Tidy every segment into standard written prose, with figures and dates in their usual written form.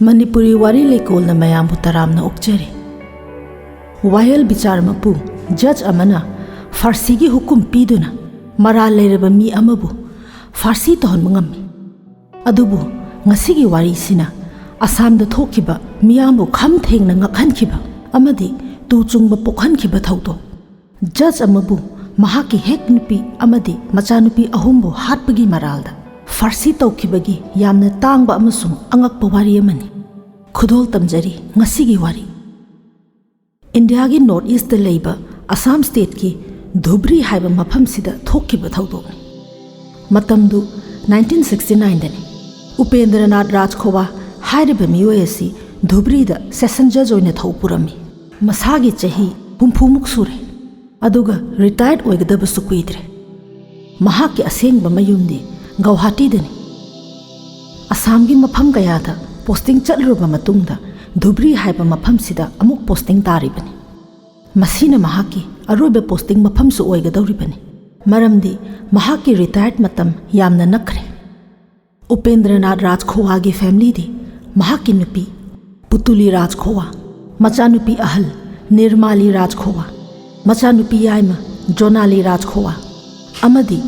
मणिपुरी वारी लेकोलना मयामबु तरामना उक्चरी वायल बिचार मपु जज अमना फारसी की हुकुम पीदुना मराल लेरबा मी अमबु फारसी तोहनबा ngami अदुबु ngasiगी वारी सिना असम द थोखिबा मियामबु खम थेंगना ngakhanखिबा अमदि तु चुंगबा पोखनखिबा थौदो जज अमबु महाकी हेक नुपी अमदि मचानुपी अहुमबु हाटपगी मरालदा फारसी तौखिबगी यामना तांगबा अमसुंग अंगकपा वारी अमनि खुदोल तमजरी ngasiगी वारी इंडिया की नॉर्थ ईस्ट लेबा असम स्टेट की धुबरी हाइबा मफम सिदा थोखिबा थौदोनि मतमदु 1969 दनि उपेंद्रनाथ राजखोवा हाइरिबा मियोय असि धुबरी दा सेशन जज ओइना थौपुरमी मसागी चही हुमफुमुक सुरे अदुगा रिटायर्ड ओइगदबसु कुइद्रे महाकी असेंगबा मयुमदि गौहाटी दनि असम की मफम कयादा पोस्टिंग चलरुबा मतुंगदा धुबरी हाइबा मफम सिदा अमुक पोस्टिंग तारिबनि मसीना महाकी अरोबे पोस्टिंग मफम सु ओइगदौरिबनि मरमदि महाकी रिटायर्ड मतम यामना नखरे उपेंद्रनाथ राजखोवा की फैमिली दी महाकी नुपी पुतुली राजखोवा मचानुपी अहल निर्माली राजखोवा मचानुपी याइमा जोनाली राजखोवा अमदि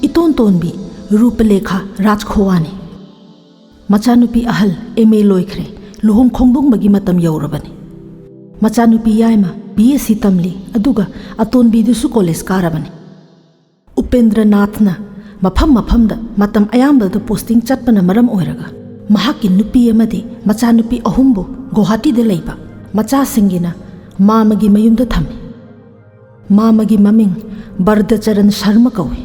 इतोन तोनबी रूपलेखा राजखोवानी मचानुपी अहल एम ए लोइख्रे लुहोंग खोंदोंबगी मतम यौरबनी मचानुपी याइमा BSc तमली अदुगा अतोनबीदुसु कॉलेज कारबनी उपेंद्रनाथना मफम मफमदा मतम अयाम्बदा पोस्टिंग चटपना मरम ओइरगा महाकी नुपी अमदि मचानुपी अहुमबु गुवाहाटीदा लेबा मचासिंगिना मामगी मयुमदा थम्मी मामगी ममिंग बरदचरण शर्मा कौई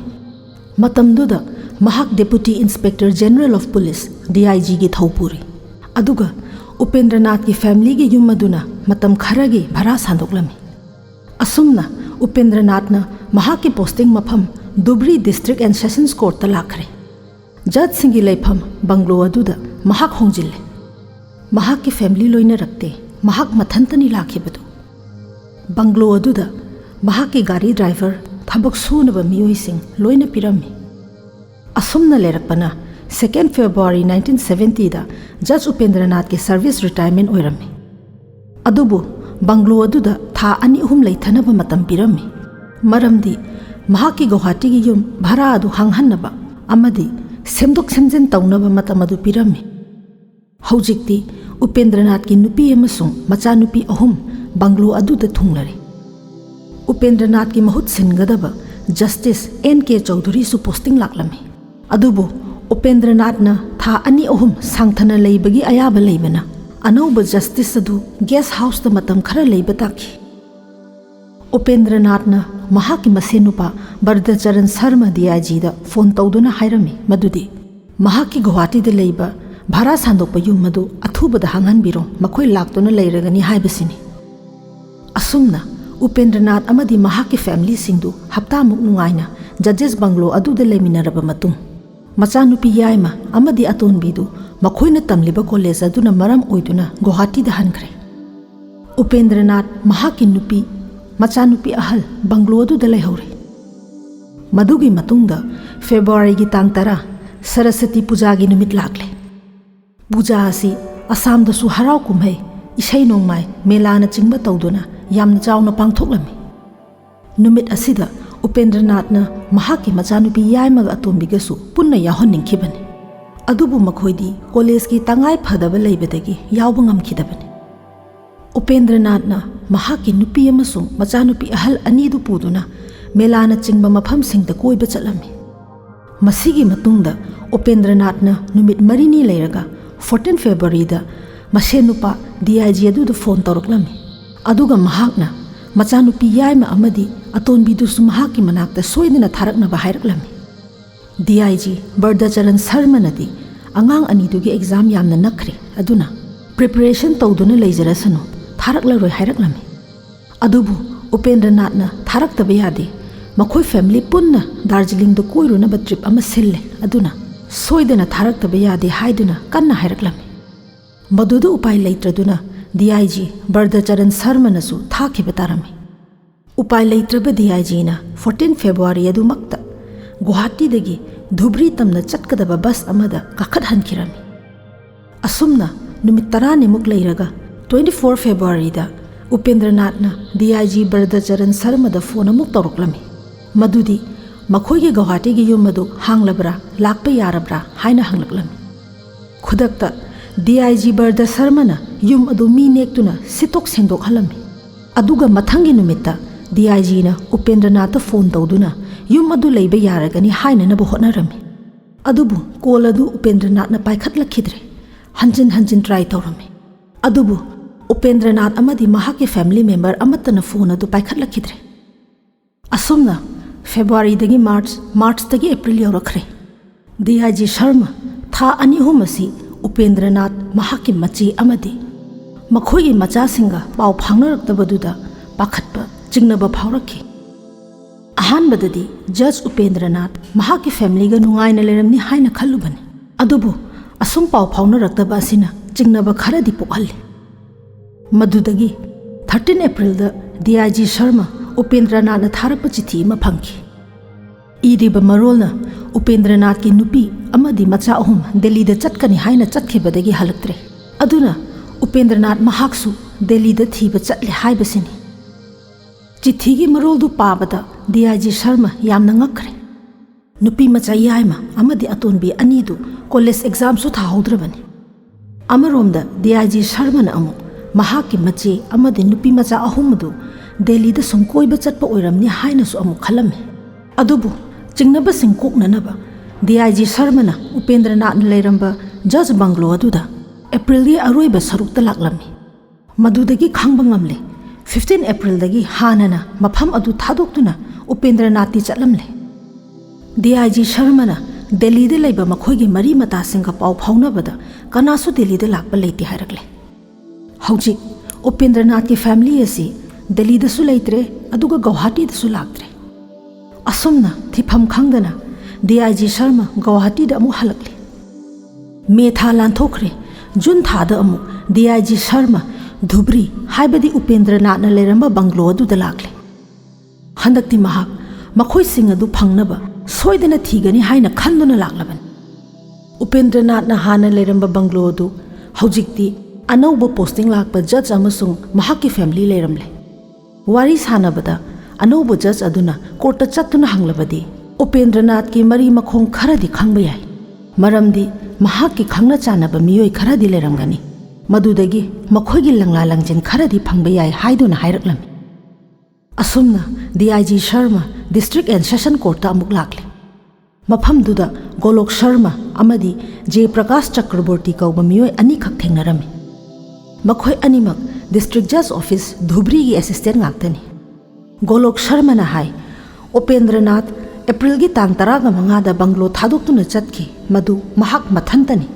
मतमदुदा महाक deputy inspector general of police DIG की थौपुरी अदुगा उपेंद्रनाथ की फैमिली की युम अदुना मतम खरगी भरा सांदोकलमी असुमना उपेंद्रनाथना महाक की पोस्टिंग मफम Dhubri district and sessions court लाखरे जज सिंगी लेफम बंगलो अदुदा महाक होंजिल्ले महाक की फैमिली लोइना रखते महाक मथंतनी लाखिबदु बंगलो अदुदा महाक की गाड़ी ड्राइवर थबक सुनबा मियोइसिंग लोइना पिरम्मी असुमना लेरकपना 2 February 1970 दा जज उपेंद्रनाथ के सर्विस रिटायरमेंट ओइरम्मी अदुबु बंगलो अदुदा था अनि अहुम लेथनबा मतम पिरम्मी मरमदि महाकी गुवाहाटी की युम भरा अदु हांगहन्नबा अमदि सेमदोक सेमजन तौनबा मतम अदु पिरम्मी हौजिक्ति उपेंद्रनाथ की नुपी अमसुंग मचानुपी अहुम बंगलो अदुदा थुंगलरे उपेंद्रनाथ की महुत सिनगदबा जस्टिस NK चौधरी सु पोस्टिंग लाक्लमी अदुबु उपेंद्रनाथना था अनि अहुम सांगथना लेबगी अयाबा लेबना अनौब जस्टिस अदु गेस्ट हाउस द मतम खरा लेबा ताखी उपेंद्रनाथना महाकी मसेनुपा बरदचरण शर्मा DIG दा फोन तौदुना हाइरमी मदुदी महाकी गुवाहाटी द लेबा भरा सांदोकपा युम मदु अथुबदा हांगहनबिरो मखोय लाक्तुना लेरगनी हाइबसिनी असुमना उपेंद्रनाथ अमदी महाकी फैमिली सिंगदु हप्ता मुक नुंगाइना जजेस बंगलो अदुदा लेमिनरबा मतुंग मचानुपी याइमा अमदी अतोनबीदु मखोयना तमलिबा कॉलेज अदुना मरम ओइदुना गुवाहाटीदा हनखरे उपेंद्रनाथ महाकी नुपी मचानुपी अहल बंगलो अदुदा लेहौरे मदुगी मतुंगदा फेब्रुवारी की तांग 10 सरस्वती पूजा की नुमित लाक्ले पूजा असि असमदसु हराव कुमहै इसै नोंमाय मेलाना चिंबा तौदुना यामना चावना पांगथोकलमी नुमित असिदा उपेंद्रनाथना महाकी मचानुपी याइमगा अतोंबिगसु पुन्ना याहन्निंखिबनी अदुबु मखोयदी कॉलेज की तंगाय फदबा लेबदगी यावबा ngamखिदबनी उपेंद्रनाथना महाकी नुपी अमसुंग मचानुपी अहल अनीदु पुदुना मेलाना चिंबा मफम सिंगदा कोइबा चलमी मसिगी मतुंगदा उपेंद्रनाथना नुमित मरिनी लेरगा 14 February दा मसेनुपा DIG अदुदा phone तौरकलमी अदुगा महाकना मचानुपी Yaima अमदी अतोनबीदुसु महाकी मनाक्ता सोइदना थारकनबा हाइरकलमी DIG बरदचरण Sharma नदी अंगांग अनीदुगी एग्जाम यामना नखरे अदुना प्रिपरेशन तौदुना लेजरसनु थारकलरोय हाइरकलमी अदुबु उपेंद्रनाथना थारकतबा यादे मखोय फैमिली पुन्ना दार्जिलिंग दो कोइरुनबा ट्रिप अमा सिल्ले अदुना सोइदना थारकतबा यादे हाइदुना कन्ना हाइरकलमी मदुदु उपाय लेत्रदुना DIG बरदचरण शर्मा नसु थाखिबा तारमी उपाय लेत्रबा DIG ना 14 February अदुमक्ता गुवाहाटीदगी धुबरी तमना चटकदबा बस अमदा काखत हनखिरमी असुमना नुमित 10 मुक लेरगा 24 फेब्रुआरी दा उपेंद्रनाथ ना DIG बरदचरण शर्मा दा फोन अमुक तौरक्लमी मदुदी मखोई गुवाहाटी की युम मदु हांगलब्रा लाकपा यारब्रा हाइना हांगलक्लमी खुदकता DIG बरद शर्मा ना युम अदु मी नेक्तुना सितोक सेंदोक हलमी अदुगा मथंगी नुमित्ता DIG ना उपेंद्रनाथ फोन तौदुना युम अदु लेबे यारगनी हाइना नबु होटनरमी अदुबु कॉल अदु उपेंद्रनाथ ना पाइखतलखिद्रे हंजिन हंजिन ट्राई तौरमी अदुबु उपेंद्रनाथ अमदी महाके फैमिली मेंबर अमतना फोन अदु पाइखतलखिद्रे असुमना फेब्रुआरी दगी मार्च दगी एप्रिल यौरखरे DIG शर्मा था अनि अहुम असि उपेंद्रनाथ महाके मची अमदी मखोई मचा सिंगा पाव फांगनरक्तबदुदा पाखतपा चिंगनबा फावरखि अहानबददी जज उपेंद्रनाथ महाके फैमिली गा नुंगाइना लेरमनी हाइना खल्लुबनी अदुबु असुम पाव फावनरक्तबा असिना चिंगनबा खरदी पोखल्ले मदुदगी 13 एप्रिल दा DIG शर्मा उपेंद्रनाथ ना थारप चिठी अमा फंखि इरिबा मरोलना उपेंद्रनाथ की नुपी अमदी मचा अहुम दिल्ली दा चटकनी हाइना चटखिबदगी हलक्तरे अदुना उपेंद्रनाथ महाक्सु दिल्ली दा थीबा चटले हाइबसिनी चिठी की मरोल पाबदा DIG शर्मा यामना ngakre नुपी मचा याइमा अमदी अतोनबी अनीदु कॉलेज एग्जाम सु थाहौद्रबनी अमरोमदा DIG शर्मा ना अमु महाकी मचे अमदी नुपी मचा अहुमदु दिल्ली दा संकोइबा चटपा ओइरमनी हाइनासु अमु खलमे अदुबु चिंगनबा सिंकोकननबा DIG शर्मा ना उपेंद्रनाथ ना लेरंबा जज बंगलो अदुदा एप्रिल दी अरोइबा सरुकता लाक्लमी मदुदगी खांगबा ngamle 15 एप्रिल दगी हानना मफम अदु थादोक्तुना उपेंद्रनाथ ती चटलमले DIG शर्मा ना दिल्ली दे लेबा मखोइगी मरी मता सिंगा पाव फाउनबदा कनासु दिल्ली दे लाकबा लेति हायरकले हौजिक उपेंद्रनाथ की फैमिली असी दिल्ली दसु लेत्रे अदुगा गुवाहाटी दसु लाक्त्रे असुमना थिफम खंगदना DIG शर्मा गुवाहाटी दा अमु हलकले मे था लांथोखरे जून था दा अमु DIG शर्मा धुबरी हाइबदी उपेंद्रनाथ ना लेरंबा बंगलो अदुदा लाक्ले हंदक्ति महाक मखोइ सिंग अदु फंगनबा सोइदना थीगनी हाइना खंदुना लाक्लबन उपेंद्रनाथ ना हाना लेरंबा बंगलो अदु हौजिकती अनौबा पोस्टिंग लाक्पा जज अमसुंग महाकी फैमिली लेरमले वारी सानबदा अनौबा जज अदुना कोर्ट चत्तुना हंगलबदी उपेंद्रनाथ की मरी मखोंग खरदी खंगबा याय मरमदी महाकी खंगना चानबा मियोय खरदी लेरमगनी मदुदगी मखोइगी लंगला लंगजिन खरदी फंगबा याय हाइदुना हायरकलमी असुमना DIG Sharma district and session court अमुक लाक्ले मफमदुदा गोलोक शर्मा अमदी जयप्रकाश चक्रवर्ती कौबा मियोय अनी खक थेंगनरमी मखोय अनीमक डिस्ट्रिक्ट जज ऑफिस धुबरी की असिस्टेंट गाक्तनी गोलोक शर्मा ना हाय उपेंद्रनाथ एप्रिल की तांग 15 दा बंगलो थादोक्तुना चटखि मदु महाक मथंतनी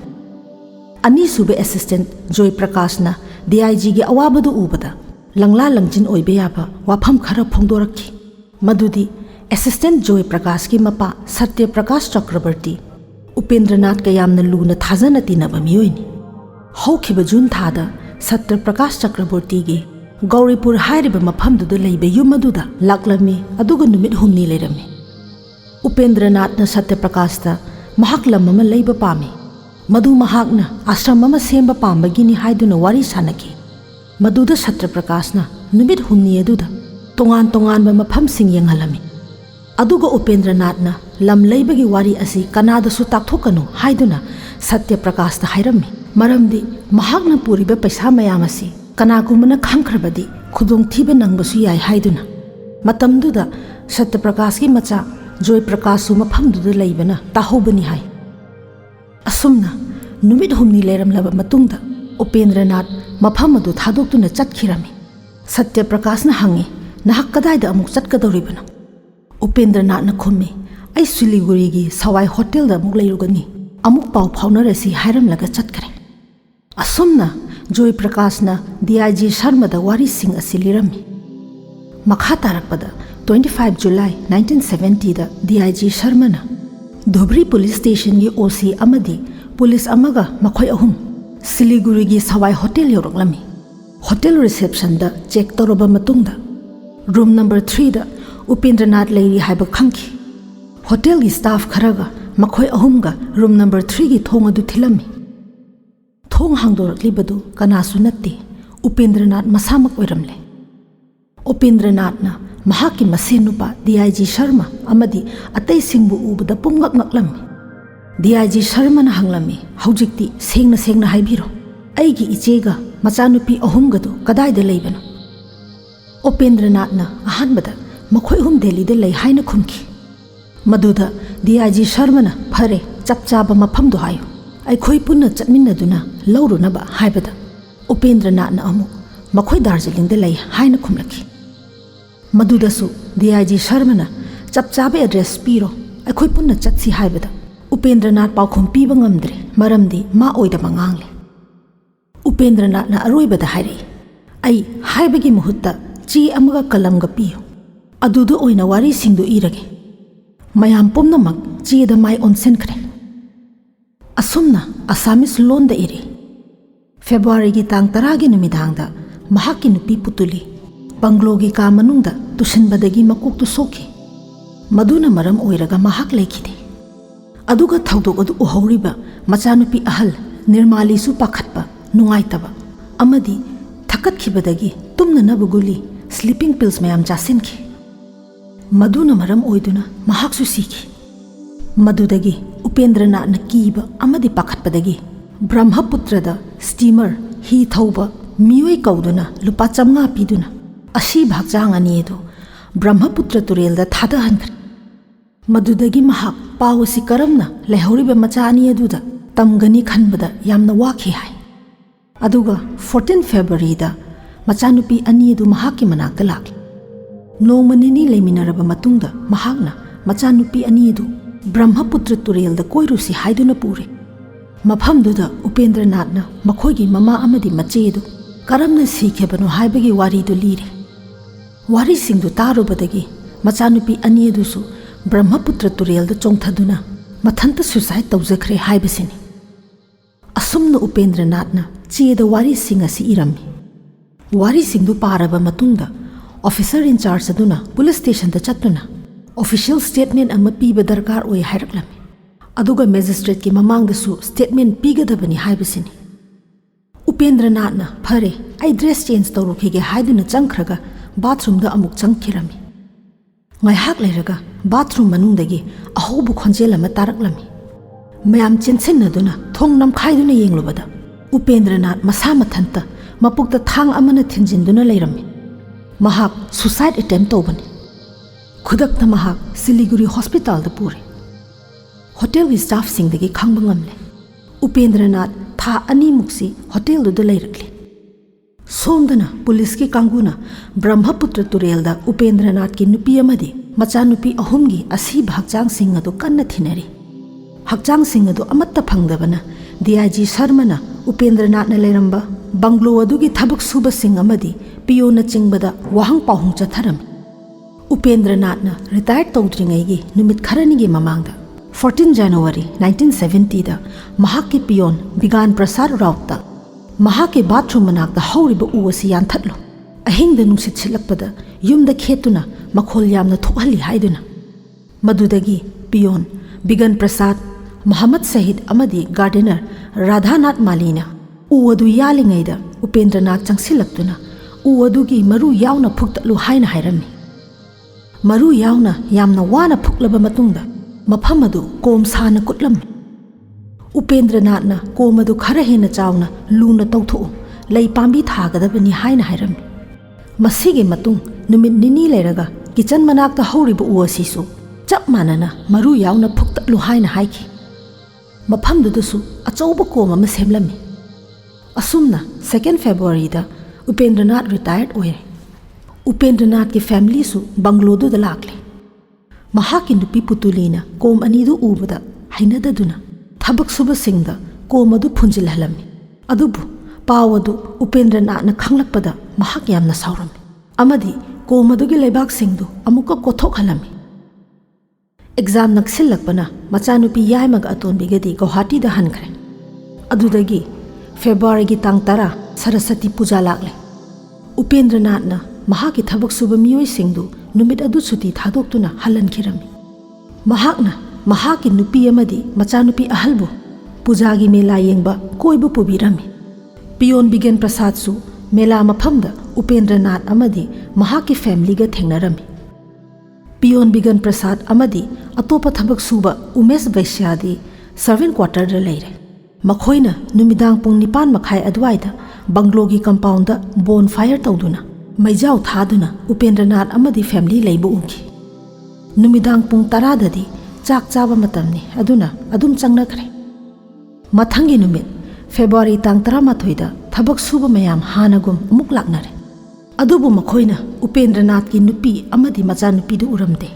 अनी सुबे असिस्टेंट जयप्रकाश ना DIG की अवाबदु उबदा लंगला लंगजिन ओइबे याबा वाफम खरा फोंदोरखि मदुदी असिस्टेंट जयप्रकाश की मपा सत्यप्रकाश चक्रवर्ती उपेंद्रनाथ का यामना लूना थाजना तिनबा मियोयनी हौखिबा जून थादा सत्यप्रकाश चक्रवर्ती की गौरीपुर हाइरिबा मफमदुदा लेबे युमदुदा लाक्लमी अदुगा नुमित हुमनी लेरमी उपेंद्रनाथ ना सत्यप्रकाश ता महाक लम अमा लेबा पामी मदु महाकना आश्रम अमा सेंबा पामबगिनी हाइदुना वारी सानकी मदुदा सत्यप्रकाश ना नुमित हुमनी अदुदा तोंगान तोंगानबा मफमसिंग यंगहलमी अदुगा उपेंद्रनाथ ना लम लेबगी वारी असी कनादसु ताक्थोकनु हाइदुना सत्यप्रकाश ता हाइरमी मरमदी महाकना पुरीबा पैसा मयाम असी कनागुमना खंखरबदी खुदोंग थीबा नंगबसु याय हाइदुना मतमदुदा सत्यप्रकाश की मचा जयप्रकाशु मफमदुदा लेबना ताहोबनी हाय असुमना नुमित हुमनी लेरमलबा मतुंगदा उपेंद्रनाथ मफम अदु थादोक्तुना चटखिरमी सत्यप्रकाश ना हंगे नहक कदाइदा अमुक चटकदौरिबनो उपेंद्रनाथ ना खुम्मी आई सिलीगुड़ी की सवाई होटल दा अमुक लेरुगनी अमुक पाव फाउनरसी हायरमलगा चटखरे असुमना जयप्रकाश ना DIG शर्मा दा वारी सिंग असि लिरमी मखा तारकपदा 25 जुलाई 1970 दा DIG शर्मा ना धुबरी पुलिस स्टेशन की OC अमदी पुलिस अमगा मखोय अहुम सिलीगुड़ी की सवाई होटल यौरक्लमी होटल रिसेप्शन दा चेक तौरबा मतुंगदा रूम नंबर 3 दा उपेंद्रनाथ लेरी हाइबा खंखि होटल की स्टाफ खरगा मखोय अहुमगा रूम नंबर 3 की थोंग अदु थिलमी थोंग हांदोरक्लिबदु Kanasu नत्ते Upendranath मसामक ओइरमले। उपेंद्रनाथना महाकी मसेन नुपा DIG Sharma अमदी अतैसिंगबु उबदा पुंगक ngaklammi। DIG शर्माना हंगलम्मी हौजिक्ति सेंगना सेंगना हाइबिरो अैगी इचेगा मचानुपी अहुमगदु कदाइदा लैबनो। उपेंद्रनाथना अहानबदा मखोय हुम दिल्लीदा लै हाइना खुमखि। मदुदा DIG शर्माना फरे चपचाबा मफमदु हायो अैखोय पुन्ना चटमिन्नदुना लौरुनबा हाइबदा उपेंद्रनाथना अमु मखोय दार्जिलिंगदा लै हाइना खुमलखि। मदुदसु DIG शर्माना चपचाबा एड्रेस पीरो अैखोय पुन्ना चटसि हाइबदा उपेंद्रनाथ पाउखुम पीबा ngamdre मरमदि मा ओइदबा ngangle। उपेंद्रनाथना अरोइबदा हाइरे अै हाइबगी मुहुत्ता ची अमगा कलमगा पियो अदुदु ओइना वारी सिंगदु इरगे। मयाम पुम्नमक चीदा माइ ओनसेनख्रे। असुमना असामिस लोनदा इरे। फेब्रुवारीगी तांग 10 गी नुमिदांगदा महाकी नुपी पुतुली बंगलोगी का मनुंगदा तुसिनबदगी मकुक्तु सोखि। मदुना मरम ओइरगा महाक लेखिदे। अदुगा थौदोक अदु उहौरिबा मचानुपी अहल निर्मालीसु पाखतबा नुंगाइतबा अमदी थकतखिबदगी तुमननबु गुली स्लीपिंग पिल्स मयाम चासिनखि। मदुना मरम ओइदुना महाकसु सिखि। मदुदगी उपेंद्रनाथना कीबा अमदी पाखतबदगी ब्रह्मपुत्रदा स्टीमर ही थौबा मियोय कौदुना लुपा 500 पीदुना असी भागचांग अनियदु ब्रह्मपुत्र तुरेलदा थादहनख्रे। मदुदगी महाक पावसी करमना लेहौरिबा मचा अनियदुदा तमगनी खनबदा यामना वाखि हाय। अदुगा 14 फेब्रुवारीदा मचानुपी अनियदु महाकी मनाक्ता लाक्ले। नोंमा निनी लेमिनरबा मतुंगदा महाकना मचानुपी अनियदु ब्रह्मपुत्र तुरेलदा कोइरुसी हाइदुना पुरे। मफमदुदा उपेंद्रनाथना मखोयगी ममा अमदी मचेदु करमना सिखेबनो हाइबगी वारीदु लीरे। वारी सिंगदु तारुबदगी मचानुपी अनियदुसु ब्रह्मपुत्र तुरेलदा चोंथदुना मथंता सुसाइड तौजख्रे हाइबसिनी। असुमना उपेंद्रनाथना चेदा वारी सिंग असि इरम्मी। वारी सिंगदु पारबा मतुंगदा ऑफिसर इंचार्ज अदुना पुलिस स्टेशन दा चत्तुना ऑफिशियल स्टेटमेंट अमा पीबा दरकार ओय हाइरक्लम्मी। अदुगा मैजिस्ट्रेट की ममांगदसु स्टेटमेंट पीगदबनी हाइबसिनी। उपेंद्रनाथना फरे आई ड्रेस चेंज तौरुखिगे हाइदुना चंखरगा बाथरूमदा अमुक चंखिरम्मी। ngaiak leiraga bathroom manungdagi ahobu khonjel ama taraklammi। mayam chinsinnaduna thong namkhaiduna yenglubada upendranath masa mathanta mapukta thang amana thinjinduna leirammi। mahak suicide attempt tobani। khudakta mahak siliguri hospital da pure। hotel gi staff singdagi khangba ngamle upendranath tha ani muksi hotel du leirakli। सोमदना police की कांगुना ब्रह्मपुत्र तुरेलदा उपेंद्रनाथ की नुपी अमदी मचानुपी अहुमगी असी भागचांग सिंग अदु कन्ना थिनरी। हकचांग सिंग अदु अमत्ता फंगदबना DIG शर्माना उपेंद्रनाथना लेरंबा bungalow अदुगी थबक सुबा सिंग अमदी piano चिंगबदा वाहंग पाहुंग चथरम। उपेंद्रनाथना retire तौद्रिंगैगी नुमित खरनिगी ममांगदा 14 जनवरी 1970 दा महाकी पियोन बिगान प्रसाद राउता महाके बाथरूम मनाक्ता हौरिबा उ असि यानथतलो अहिंगदा नुसित सिलकपदा युमदा खेतुना मखोल यामना थोहली हाइदुना। मदुदगी पियोन बिगन प्रसाद मोहम्मद सहीद अमदी गार्डनर राधानाथ मालीना उ अदु यालिंगैदा उपेंद्रनाथ चंगसिलक्तुना उ अदुगी मरु यावना फुक्तलु हाइना हाइरम्मी। मरु यावना यामना वाना फुक्लबा मतुंगदा मफम अदु कोम साना कुटलम्मी। उपेंद्रनाथना कोम अदु खरा हेना चावना लूना तौथो लै पांबी थागदबनी हाइना हाइरम्मी। मसिगे मतुंग नुमित निनी लेरगा किचन मनाक्ता हौरिबा उ असिसु चप मानना मरु यावना फुक्तलु हाइना हाइखि। मफमदुदसु अचौबा कोम अमा सेमलम्मी। असुमना 2 फेब्रुवारी दा उपेंद्रनाथ रिटायर्ड ओइरे। उपेंद्रनाथ की फैमिली सु बंगलोदुदा लाक्ले। महाकी नुपी पुतुलीना कोम अनिदु उबदा हाइनददुना थबक सुबा सिंगदा कोम अदु फुंजिलहलम्मी। अदुबु पाव अदु उपेंद्रनाथना खंगलकपदा महाक यामना साउरम्मी अमदी कोम अदुगी लेबाक सिंगदु अमुका कोथोकहलम्मी। एग्जाम नक्सिलकपना मचानुपी यायमग अतोनबिगदी गुवाहाटीदा हनख्रे। अदुदगी फेब्रुवारीगी तांग 10 सरस्वती पूजा लाक्ले। उपेंद्रनाथना महाकी थबक सुबा मियोय सिंगदु नुमित अदु सुती थादोक्तुना हलनखिरम्मी। महाकना महाकी नुपी अमदी मचानुपी अहलबु पूजागी मेला येंगबा कोइबु पुबिरम्मी। पियोन बिगेन प्रसाद सु मेला मफमदा उपेंद्रनाथ अमदी महाकी फैमिली गा थेंगनरमी पियोन बिगन प्रसाद अमदी अतोप थबक सुबा उमेश वैश्यादी सर्वेंट क्वार्टर दा लेरे मखोइना नुमिदांग पुंग निपान मखाई अदवाइदा बंगलोगी कंपाउंड बोन फायर तौदुना मैजाव थादुना उपेंद्रनाथ अमदी फैमिली लेबु उंगी नुमिदांग पुंग 10 ददी चाक चाबा मतमनी अदुना अदुम चंगनखरे मथंगी नुमित फेब्रुवारी तांग 13 दा थबक सुबा मयाम हानगुम अमुक लाकनरे अदुबु मखोइना उपेंद्रनाथ की नुपी अमदी मचा नुपी दु उरमदे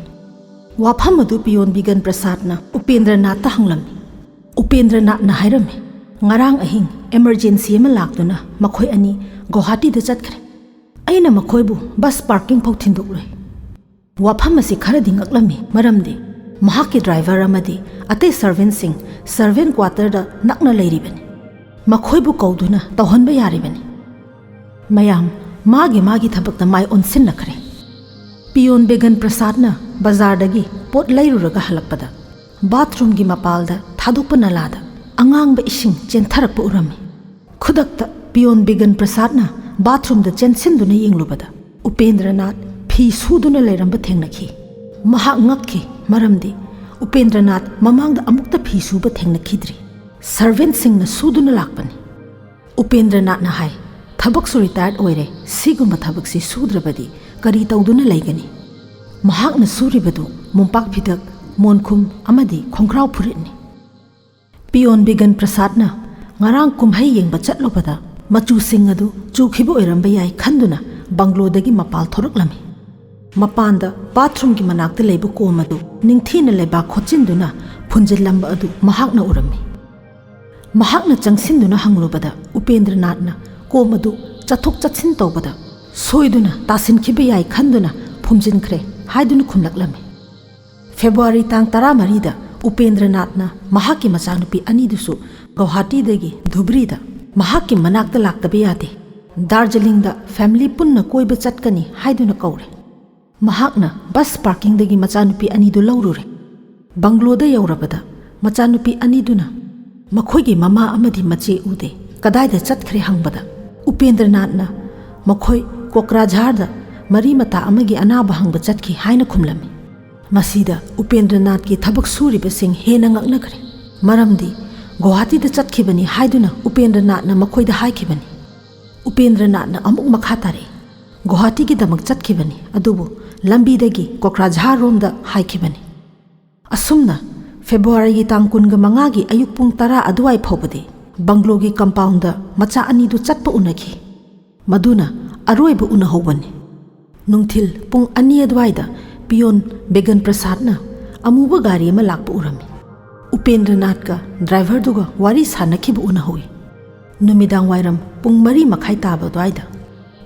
वाफम अदु पियोन बिगन प्रसादना उपेंद्रनाथ ता हंगलमनी उपेंद्रनाथ ना हायरमे ngarang ahing emergency ama lakduna makhoi ani Guwahati da chatkhre aina makhoi bu bus parking phau thindukre wafam asi khara dingaklami maramde mahaki driver amadi ate servant sing servant quarter da nakna leiribani makhoi bu kauduna tawhanba yaribani mayam magi thabak da mai onsin nakhre piyon began prasad na bazar dagi pot leiruraga halakpada bathroom gi mapalda thadukpa nalada angang ba ising chentharapu urami khudakta piyon began prasad na bathroom da chensinduna yenglubada upendranath phi suduna leiramba thengnakhi mahak ngakhi maramdi upendranath mamangda amukta phi suba thengnakhidri servant sing na suduna lakpani upendranath na hai thabak su retired oire siguma thabak si sudrabadi kari tawduna leigani mahak na suribadu mumpak phidak monkhum amadi khongkrau phuritni peon Bigan Prasad ना ngarang kumhai yengba chatlobada machu sing adu chukhibo oiramba yai khanduna banglo dagi mapal thoraklami mapanda bathroom gi manakta leibu komadu ningthina leba khochinduna phunjilamba adu mahakna urami mahakna changsinduna hanglubada upendranath na komadu chathok chatsin tawbada soiduna tasin khibe yai khanduna phumjinkhre haiduna khumlaklami February tang 13 da Upendranath ना महाकी मचानुपी अनीदुसु गुवाहाटी दगी धुबरी दा महाकी मनाक्ता लाक्तबे यादे दार्जिलिंग दा family पुन्ना कोइब चटकनी हाइदुना कौरे महाकना बस parking दगी मचानुपी अनीदु लौरुरे बंगलोदा यौरबदा मचानुपी अनीदुना मखोइगी mama अमदी मचे उदे कदाइदा चटखरे हंगबदा उपेंद्रनाथ ना मखोइ कोकराझार दा मरी मता अमगी अनाबा हंगब चटकी हाइना खुमलमी मसीदा उपेंद्रनाथ की थबक सूरीब सिंह हेना ngaknakre maramdi Guwahati da chatkhibani haiduna upendranath na makhoida haikibani upendranath na amuk makha tare Guwahati gi damak chatkhibani adubu lambi dagi Kokrajhar rom da haikibani asumna February gi tang 19 gi ayuk pung 10 aduai phobade banglo gi compound da macha ani du chatpa unaki maduna aroibu unahobani nungthil pung ani aduai da पियोन बेगन प्रसाद ना अमुबा गाड़ी में लाकप उरमी उपेंद्रनाथ का driver दुगा वारी सानखिब उना हुई नुमिदांग वायरम पुंग मरी मखाई ताबा द्वाइदा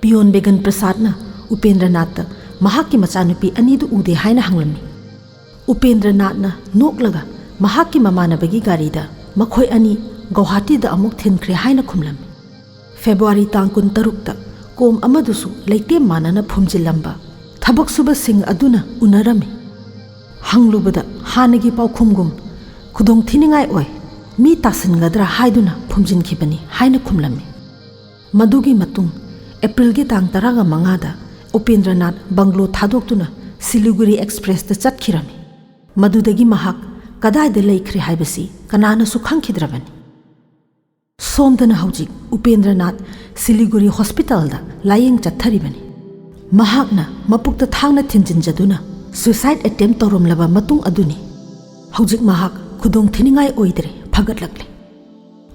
पियोन बेगन प्रसाद ना उपेंद्रनाथ महाकी मचानुपी अनीदु उदे हाइना हंगलमी उपेंद्रनाथ ना नोकलगा महाकी ममानबगी गाड़ी दा मखोई अनि गुवाहाटी दा अमुक थिनख्रे हाइना खुमलमी फेब्रुवारी तांग 13 ता कोम अमदुसु लेते मानना फुमजिलंबा थबक सुबह सिंह अदुना उनरमी हंगलुबदा हानगी पाउखुमगुम खुदोंग थिनिंगाई ओय मी तासनगदरा हाइदुना फुमजिनखिबनी हाइना खुमलमी मदुगी मतुंग अप्रैल गे तांग 15 दा उपेंद्रनाथ बंगलो थादोक्तुना सिलीगुड़ी एक्सप्रेस दा चटखिरमी मदुदगी महाक कदाइदा लेखरे हाइबसी कनानासु खंखिद्रबनी सोमदना हौजिक उपेंद्रनाथ सिलीगुड़ी हॉस्पिटल दा लायेंग चत्थरिबनी महाकना मपुक्ता थांगना थिंजिनजदुना सुसाइड अटेम्प्ट तौरमलबा मतुंग अदुनी हौजिक महाक खुदोंग थिनिंगाई ओइदरे फगतलकले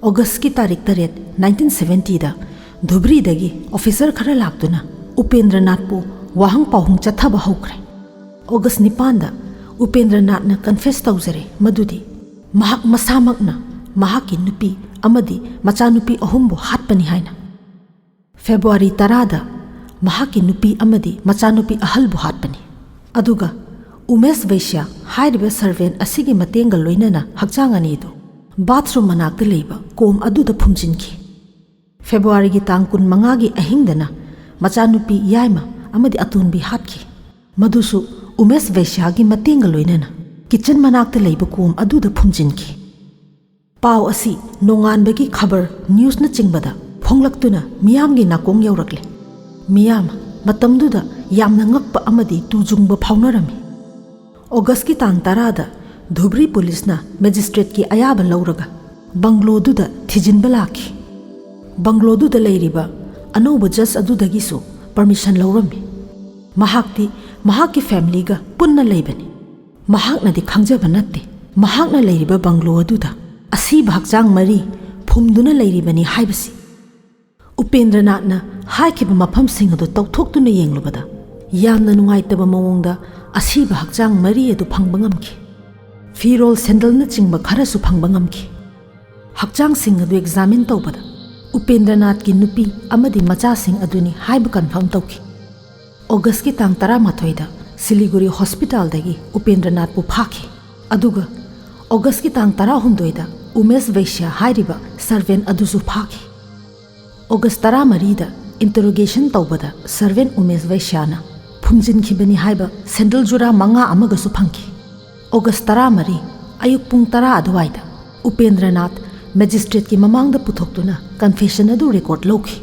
अगस्त की तारीख 3 1970 दा धुबरी दगी ऑफिसर खरा लाक्तुना उपेंद्रनाथ पु वाहंग पाहुंग चथबा हौख्रे अगस्त 9 दा उपेंद्रनाथ ना कन्फेस तौजरे मदुदी महाक मसामकना महाकी नुपी अमदी मचानुपी अहुमबु हाटपनी हाइना फेब्रुवारी 10 दा महाकी नुपी अमदी मचानुपी अहलबु हाटपनी अदुगा उमेश वैश्या हाइरिबा सर्वेंट असिगी मतेंगा लोइनना हक्चांग अनीदु बाथरूम मनाक्ता लेबा कोम अदुदा फुमजिनखि फेब्रुवारी की तांग 15 गी अहिंगदना मचानुपी याइमा अमदी अतुनबी हाटखि मदुसु उमेश वैश्या गी मतेंगा लोइनना किचन मनाक्ता लेबा कोम अदुदा फुमजिनखि पाव असि नोंगानबगी खबर न्यूज़ न चिंगबदा फोंगलक्तुना मियामगी नाकोंग यौरक्ले मियाम मतमदुदा यामना ngakpa amadi tujungba phaunarami August ki tang 10 da Dhubri police na magistrate ki ayaba lauraga banglo duda thijinba lakhi banglo duda leiriba anoba just adudagi su permission laurami mahakki family ga punna leibani mahakna di khangjaba natte mahakna leiriba banglo aduda asi bhakjang mari phumduna leiribani haibasi Upendranath na haikhiba mafam sing adu tawthoktuna yenglubada yamna nungaitaba mawongda asiba hakjang mari adu phangba ngamki firol sandal na chingba kharasu phangba ngamki hakjang sing adu examine tawbada Upendranath ki nupi amadi macha sing aduni haiba confirm tawki August ki tang 13 da Siliguri hospital dagi Upendranath pu phaki aduga August ki tang 19 da Umesh Vaishya hairiba servant adusu phaki August 13 da interrogation tawbada servant Umesh Vaishya na phumjin khibani haiba sandal jura manga amaga su phangki August 13 ayuk pung 10 adwai da Upendranath magistrate ki mamang da puthoktuna confession adu record lokhi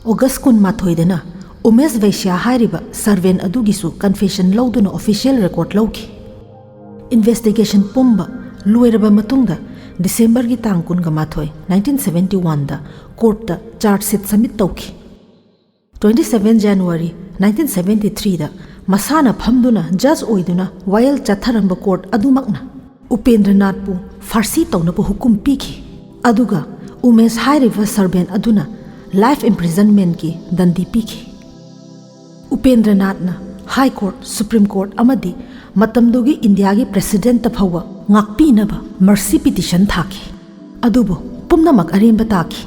August 19 da na Umesh Vaishya hairiba servant adu gisu confession loduna official record lokhi investigation pumba luiraba matungda December ki tang 1971 da court da charge sheet submit tawki 27 January 1973 da masana phamduna judge oiduna while chatharamba court adumakna Upendranath pu farsi tawna pu hukum piki aduga Umesh hairiba servant aduna life imprisonment ki dandi piki Upendranath na high court supreme court amadi matamdugi India gi president ta phawa ngakpi naba mercy petition thaki adubo pumnamak aremba taki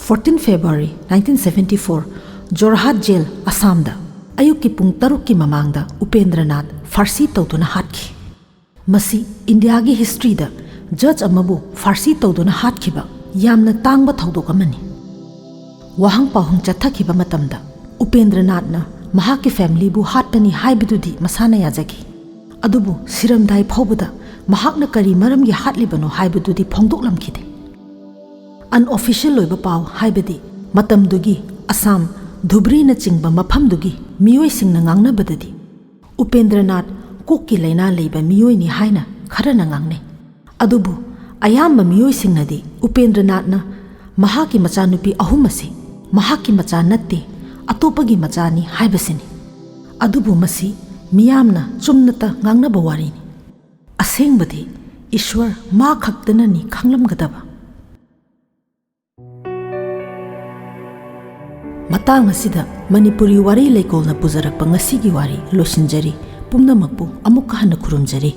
14 February 1974 Jorhat jail Assam da ayuk ki pung 6 ki mamang da Upendranath farsi tawduna hatki masi India gi history da judge amabu farsi tawduna hatkiba yamna tangba thodok amani wahang pahung chathakhiba matamda Upendranath na mahaki family bu hatpani haibududi masana yajaki adubu siramdai phobada mahakna kari maramgi hatlibano haibududi phongdoklamkhide unofficial loiba paw haibadi matamdugi Assam Dhubri na chingba maphamdugi miyoi singna ngangna badadi Upendranath kokki laina leiba miyoi ni haina kharana ngangne adubu ayamba miyoi singnadi Upendranath na mahaki machanupi ahumasi mahaki macha natte atopagi machani haibasini adubu masi miyamna chumnata ngangna bawarini asengbadi Ishwar ma khaktana ni khanglamgadaba matang asida Manipuri wari leikolna pujarakpa ngasigi wari losinjari pumnamakpu amukka hana khurumjari